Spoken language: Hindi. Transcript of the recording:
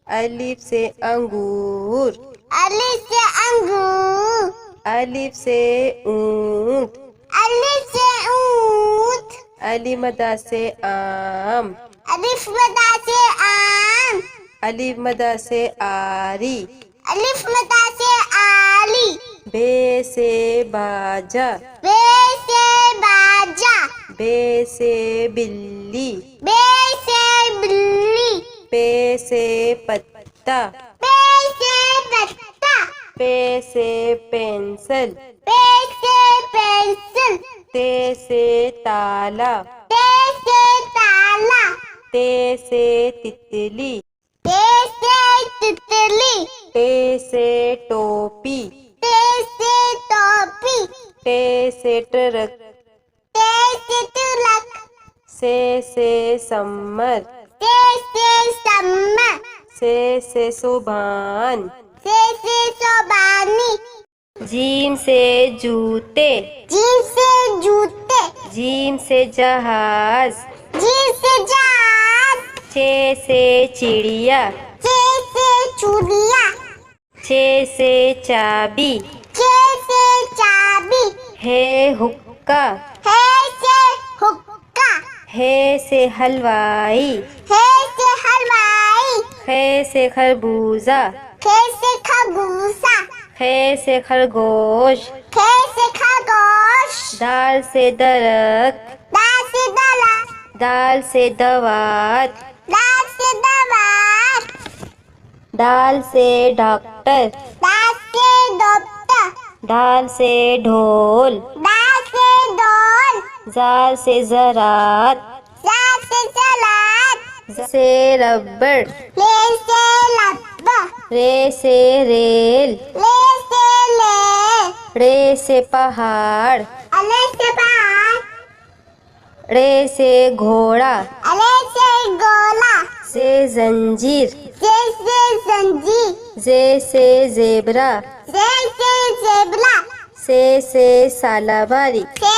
अलिफ से अंगूर। अलिफ से अंगूर। अलिफ से ऊंट। अलिफ से ऊंट। अलिफ मदा से आम। अलिफ मदा से आम। अलिफ मदा से आरी। अलिफ मदा से आली। बे से बाजा। बे से बाजा। बे से बिल्ली। बे से बिल्ली। पे से पत्ता। पे से पत्ता। पे से पेंसिल। पे से पेंसिल। ते से ताला। ते से ताला। ते से तितली। ते से तितली। टे से टोपी। ते से टोपी। टे से ट्रक। ते से तिलक। से सम्मर। ते से सम्मा। से सुभान। से सोबानी। जीम से जूते। जीम से जूते। जीम से जहाज। जीम से जहाज। छे से चिड़िया। छे से चूड़िया। छे से चाबी। छे से चाबी। है हुक्का। है से हुक्का। है से हलवाई। है से हलवाई। खे से खरबूजा। खे से खरबूजा। खे से खरगोश। खे से खरगोश। दाल से दरख्त। दाल से दला। दाल से दवात। दाल से दवात। दाल से डॉक्टर। दाल से डॉक्टर। दाल से ढोल। दाल से डोल। जाल से ज़रात। जाल से सलाद। ज़ से रबड़। ले से लब्बा। रे से रेल। ले से ले। रे से पहाड़। अले से पहाड़। रे से घोड़ा। अले से गोला। से जंजीर। जे से जंजीर। जे से ज़ेबरा। जे से जेबला। से सालाबारी। से